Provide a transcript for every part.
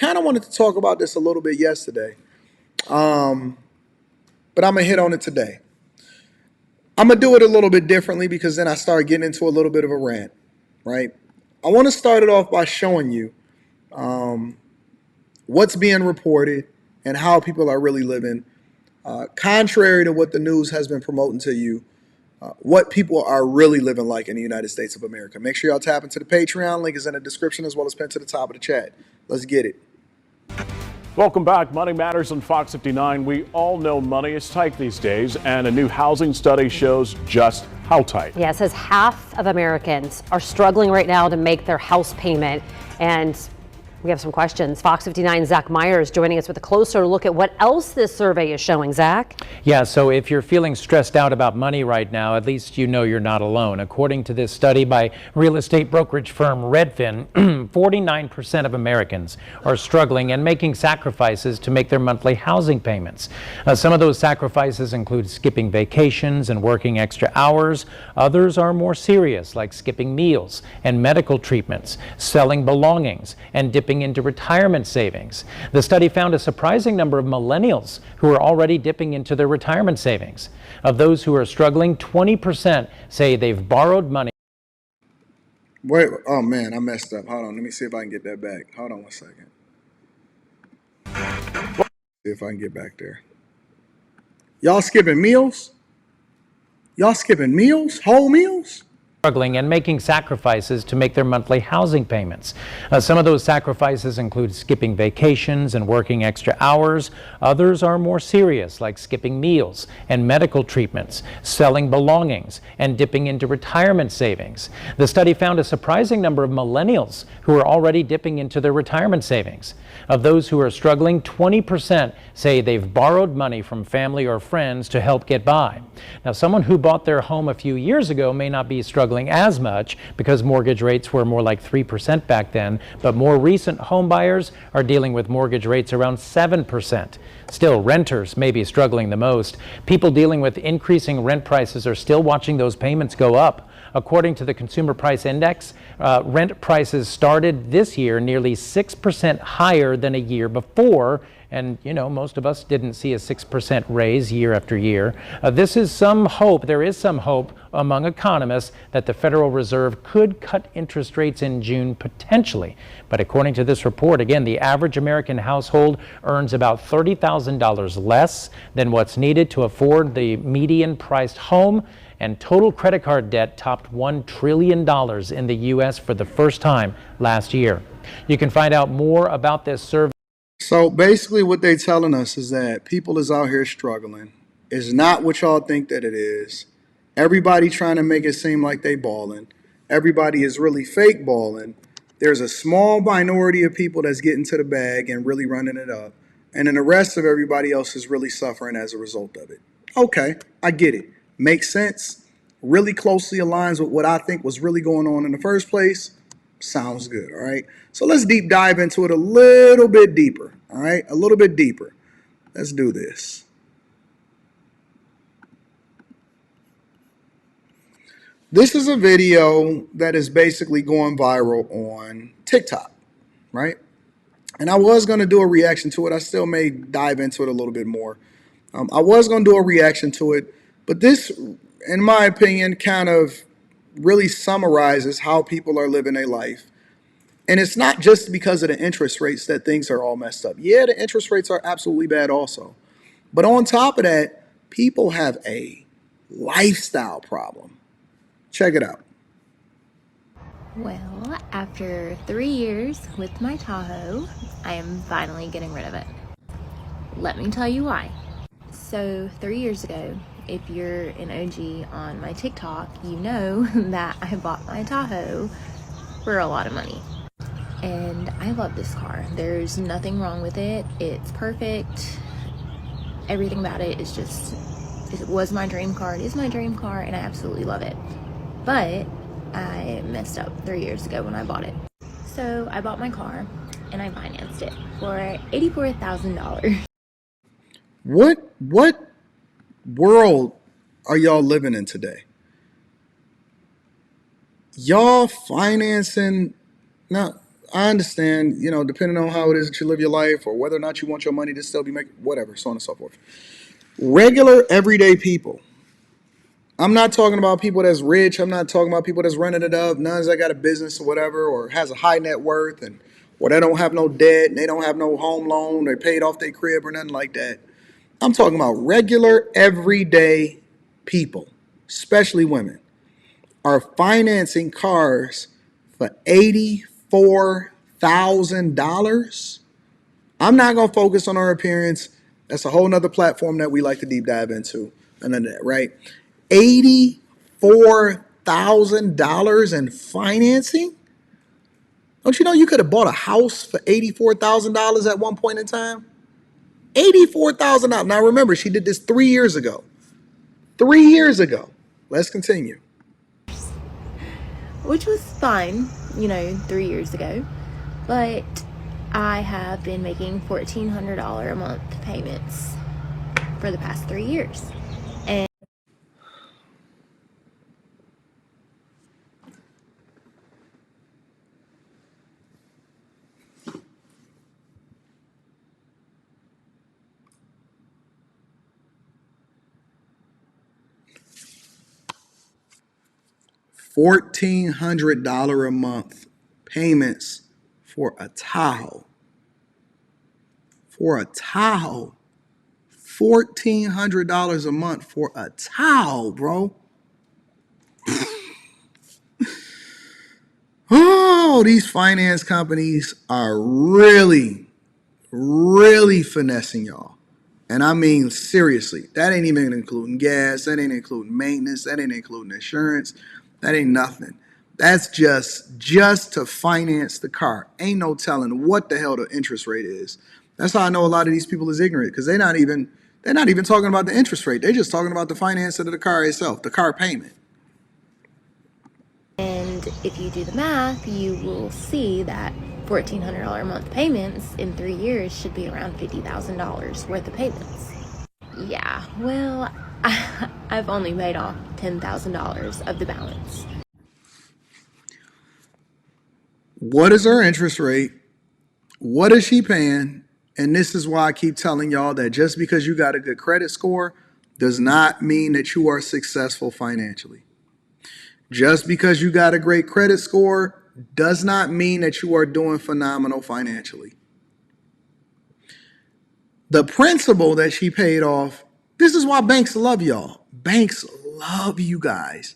kind of wanted to talk about this a little bit yesterday, but I'm going to hit on it today. I'm going to do it a little bit differently because then I start getting into a little bit of a rant, right? I want to start it off by showing you what's being reported and how people are really living, contrary to what the news has been promoting to you, what people are really living like in the United States of America. Make sure y'all tap into the Patreon. Link is in the description as well as pinned to the top of the chat. Let's get it. Welcome back. Money Matters on Fox 59. We all know money is tight these days, and a new housing study shows just how tight. Yeah, it says half of Americans are struggling right now to make their house payment, and we have some questions. Fox 59's Zach Myers joining us with a closer look at what else this survey is showing. Zach? Yeah, so if you're feeling stressed out about money right now, at least you know you're not alone. According to this study by real estate brokerage firm Redfin, 49% of Americans are struggling and making sacrifices to make their monthly housing payments. Some of those sacrifices include skipping vacations and working extra hours. Others are more serious, like skipping meals and medical treatments, selling belongings, and dipping into retirement savings. The study found a surprising number of millennials who are already dipping into their retirement savings. Of those who are struggling, 20% say they've borrowed money. Wait, oh man, I messed up. Hold on, let me see if I can get that back. Hold on one second. See if I can get back there. Y'all skipping meals? Y'all skipping meals? Whole meals? Struggling and making sacrifices to make their monthly housing payments. Some of those sacrifices include skipping vacations and working extra hours. Others are more serious, like skipping meals and medical treatments, selling belongings, and dipping into retirement savings. The study found a surprising number of millennials who are already dipping into their retirement savings. Of those who are struggling, 20% say they've borrowed money from family or friends to help get by. Now, someone who bought their home a few years ago may not be struggling as much because mortgage rates were more like 3% back then, but more recent home buyers are dealing with mortgage rates around 7%. Still, renters may be struggling the most. People dealing with increasing rent prices are still watching those payments go up. According to the Consumer Price Index, rent prices started this year nearly 6% higher than a year before. And, you know, most of us didn't see a 6% raise year after year. There is some hope among economists that the Federal Reserve could cut interest rates in June potentially. But according to this report, again, the average American household earns about $30,000 less than what's needed to afford the median priced home. And total credit card debt topped $1 trillion in the U.S. for the first time last year. You can find out more about this survey. So basically what they're telling us is that people is out here struggling. It's not what y'all think that it is. Everybody trying to make it seem like they balling. Everybody is really fake balling. There's a small minority of people that's getting to the bag and really running it up. And then the rest of everybody else is really suffering as a result of it. Okay, I get it. Makes sense. Really closely aligns with what I think was really going on in the first place. Sounds good, all right? So let's deep dive into it a little bit deeper, all right? A little bit deeper. Let's do this. This is a video that is basically going viral on TikTok, right? And I was going to do a reaction to it. I still may dive into it a little bit more. I was going to do a reaction to it, but this, in my opinion, kind of really summarizes how people are living their life. And it's not just because of the interest rates that things are all messed up. Yeah, the interest rates are absolutely bad also. But on top of that, people have a lifestyle problem. Check it out. Well, after 3 years with my Tahoe, I am finally getting rid of it. Let me tell you why. So 3 years ago, if you're an OG on my TikTok, you know that I bought my Tahoe for a lot of money. And I love this car. There's nothing wrong with it. It's perfect. Everything about it is just, it was my dream car. It is my dream car, and I absolutely love it. But I messed up 3 years ago when I bought it. So I bought my car and I financed it for $84,000. What world are y'all living in today? Y'all financing, now I understand, depending on how it is that you live your life or whether or not you want your money to still be making, whatever, so on and so forth. Regular, everyday people. I'm not talking about people that's rich. I'm not talking about people that's running it up. None that got a business or whatever, or has a high net worth, or they don't have no debt and they don't have no home loan. They paid off their crib or nothing like that. I'm talking about regular, everyday people, especially women, are financing cars for $84,000. I'm not going to focus on our appearance. That's a whole nother platform that we like to deep dive into. And then that, right? $84,000 in financing? Don't you know you could have bought a house for $84,000 at one point in time? $84,000. Now remember, she did this 3 years ago. 3 years ago. Let's continue. Which was fine, 3 years ago. But I have been making $1,400 a month payments for the past 3 years. And $1,400 a month payments for a Tahoe. For a Tahoe. $1,400 a month for a Tahoe, bro. Oh, these finance companies are really, really finessing y'all. And I mean, seriously, that ain't even including gas. That ain't including maintenance. That ain't including insurance. That ain't nothing. That's just to finance the car. Ain't no telling what the hell the interest rate is. That's how I know a lot of these people is ignorant, because they're not even talking about the interest rate. They're just talking about the finance of the car itself, the car payment. And if you do the math, you will see that $1,400 a month payments in 3 years should be around $50,000 worth of payments. Yeah, well, I've only paid off $10,000 of the balance. What is her interest rate? What is she paying? And this is why I keep telling y'all that just because you got a good credit score does not mean that you are successful financially. Just because you got a great credit score does not mean that you are doing phenomenal financially. The principal that she paid off, this is why banks love y'all. Banks love you guys.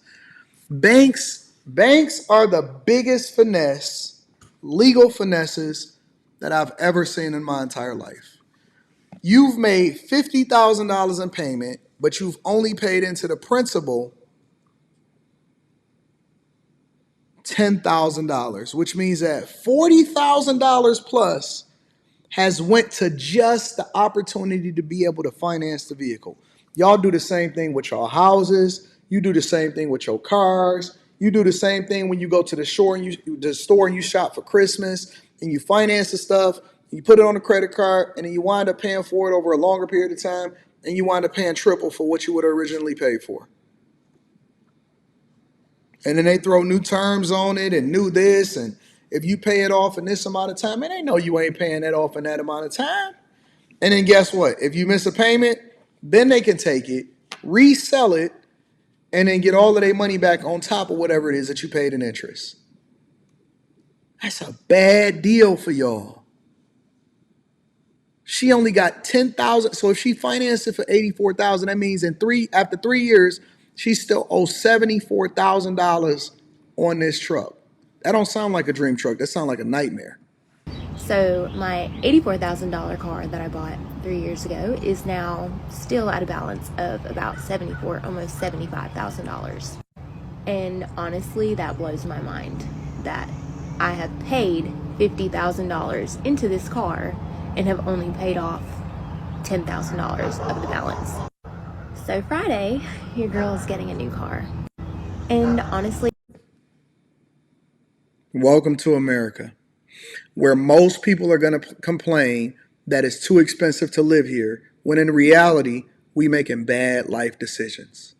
Banks are the biggest legal finesses that I've ever seen in my entire life. You've made $50,000 in payment, but you've only paid into the principal $10,000, which means that $40,000 plus has went to just the opportunity to be able to finance the vehicle. Y'all do the same thing with your houses. You do the same thing with your cars. You do the same thing when you go to the store and you shop for Christmas and you finance the stuff. You put it on a credit card and then you wind up paying for it over a longer period of time, and you wind up paying triple for what you would have originally paid for. And then they throw new terms on it and new this. And if you pay it off in this amount of time, man, they know you ain't paying that off in that amount of time. And then guess what? If you miss a payment, then they can take it, resell it, and then get all of their money back on top of whatever it is that you paid in interest. That's a bad deal for y'all. She only got $10,000. So if she financed it for $84,000, that means after 3 years, she still owes $74,000 on this truck. That don't sound like a dream truck. That sounds like a nightmare. So my $84,000 car that I bought 3 years ago is now still at a balance of about almost $75,000. And honestly, that blows my mind that I have paid $50,000 into this car and have only paid off $10,000 of the balance. So Friday, your girl is getting a new car. And honestly, Welcome to America, where most people are going to complain that it's too expensive to live here, when in reality, we making bad life decisions.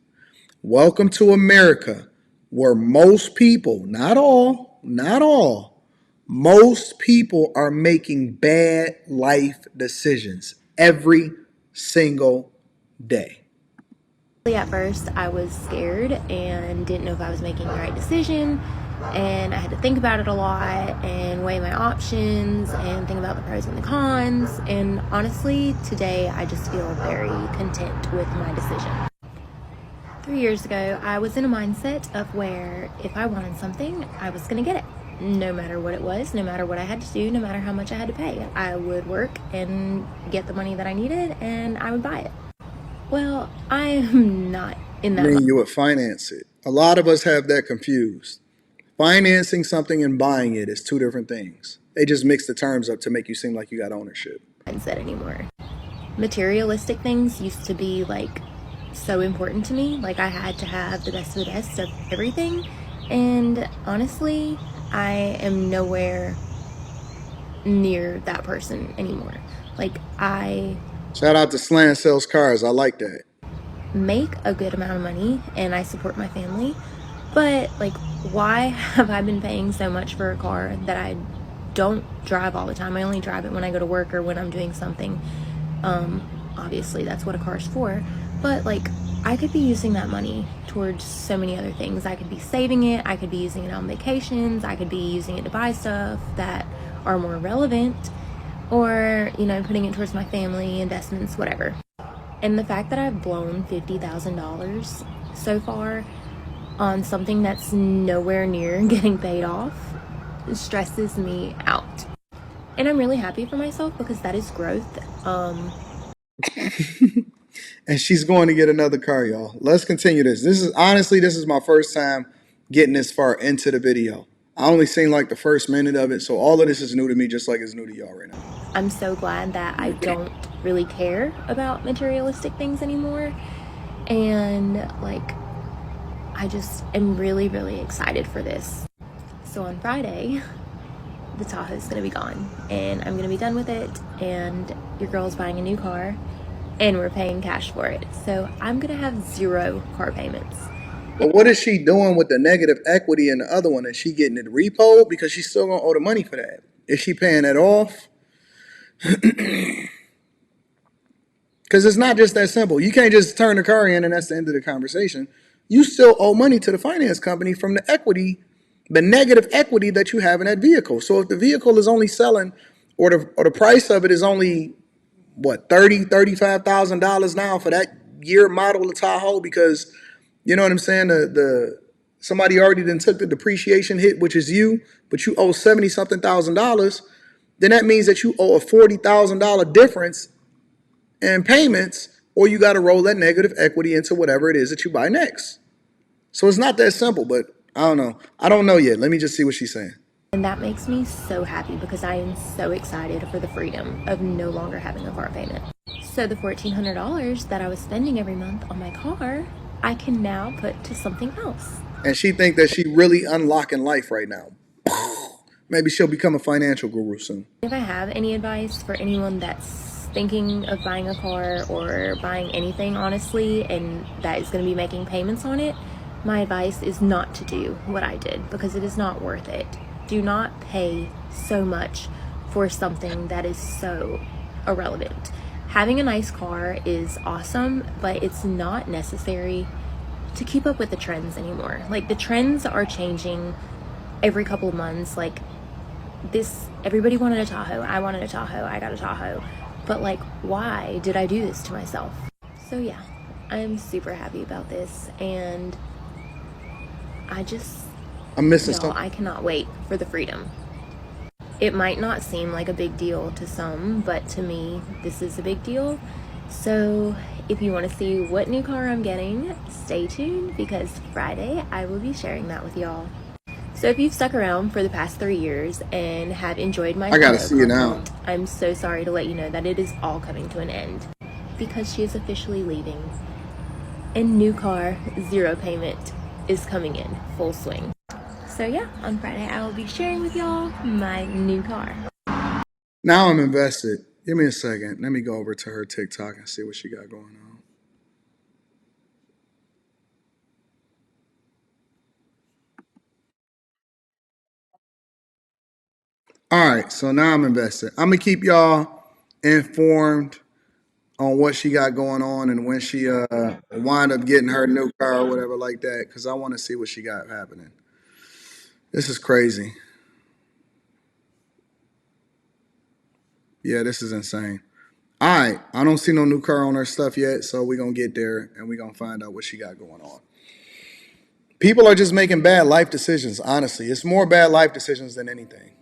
Welcome to America, where most people, not all, Most people are making bad life decisions every single day. At first, I was scared and didn't know if I was making the right decision, and I had to think about it a lot and weigh my options and think about the pros and the cons. And honestly, today I just feel very content with my decision. 3 years ago, I was in a mindset of where if I wanted something, I was going to get it. No matter what it was, no matter what I had to do, no matter how much I had to pay. I would work and get the money that I needed and I would buy it. Well, I am not in I that. mean, you would finance it. A lot of us have that confused. Financing something and buying it is two different things. They just mix the terms up to make you seem like you got ownership. Mindset anymore. Materialistic things used to be like so important to me. Like I had to have the best of the best of everything. And honestly, I am nowhere near that person anymore. Like I Shout out to Slan Sells Cars. I like that. make a good amount of money and I support my family. But like, why have I been paying so much for a car that I don't drive all the time? I only drive it when I go to work or when I'm doing something. Obviously that's what a car is for. But like, I could be using that money towards so many other things. I could be saving it. I could be using it on vacations. I could be using it to buy stuff that are more relevant, or putting it towards my family, investments, whatever. And the fact that I've blown $50,000 so far on something that's nowhere near getting paid off stresses me out. And I'm really happy for myself because that is growth. And she's going to get another car, y'all. Let's continue this. This is my first time getting this far into the video. I only seen like the first minute of it, so all of this is new to me, just like it's new to y'all right now. I'm so glad that I don't really care about materialistic things anymore. And like, I just am really, really excited for this. So on Friday, the Tahoe's gonna be gone and I'm gonna be done with it, and your girl's buying a new car and we're paying cash for it. So I'm gonna have 0 car payments. But what is she doing with the negative equity in the other one? Is she getting it repoed? Because she's still going to owe the money for that. Is she paying that off? Because it's not just that simple. You can't just turn the car in and that's the end of the conversation. You still owe money to the finance company from the equity, the negative equity that you have in that vehicle. So if the vehicle is only selling, or the price of it is only what, $35,000 now for that year model of Tahoe, because you know what I'm saying, the somebody already then took the depreciation hit, which is you, but you owe 70 something thousand dollars, then that means that you owe a $40,000 difference in payments, or you got to roll that negative equity into whatever it is that you buy next. So it's not that simple, but I don't know. I don't know yet. Let me just see what she's saying. And that makes me so happy because I am so excited for the freedom of no longer having a car payment. So the $1,400 that I was spending every month on my car, I can now put to something else. And she think that she really unlocking life right now. Maybe she'll become a financial guru soon. If I have any advice for anyone that's thinking of buying a car or buying anything, honestly, and that is going to be making payments on it, my advice is not to do what I did because it is not worth it. Do not pay so much for something that is so irrelevant. Having a nice car is awesome, but it's not necessary to keep up with the trends anymore. Like, the trends are changing every couple of months. Like, everybody wanted a Tahoe. I wanted a Tahoe. I got a Tahoe. But like, why did I do this to myself? So yeah, I'm super happy about this, and I'm missing something. I cannot wait for the freedom. It might not seem like a big deal to some, but to me, this is a big deal. So if you want to see what new car I'm getting, stay tuned because Friday I will be sharing that with y'all. So if you've stuck around for the past 3 years and have enjoyed my I gotta photo see it now. content, I'm so sorry to let you know that it is all coming to an end because she is officially leaving. And new car, 0 payment is coming in full swing. So yeah, on Friday I will be sharing with y'all my new car. Now I'm invested. Give me a second. Let me go over to her TikTok and see what she got going on. All right, so now I'm invested. I'm gonna keep y'all informed on what she got going on and when she wind up getting her new car or whatever like that, because I want to see what she got happening. This is crazy. Yeah, this is insane. All right, I don't see no new car on her stuff yet, so we're gonna get there and we're gonna find out what she got going on. People are just making bad life decisions, honestly. It's more bad life decisions than anything.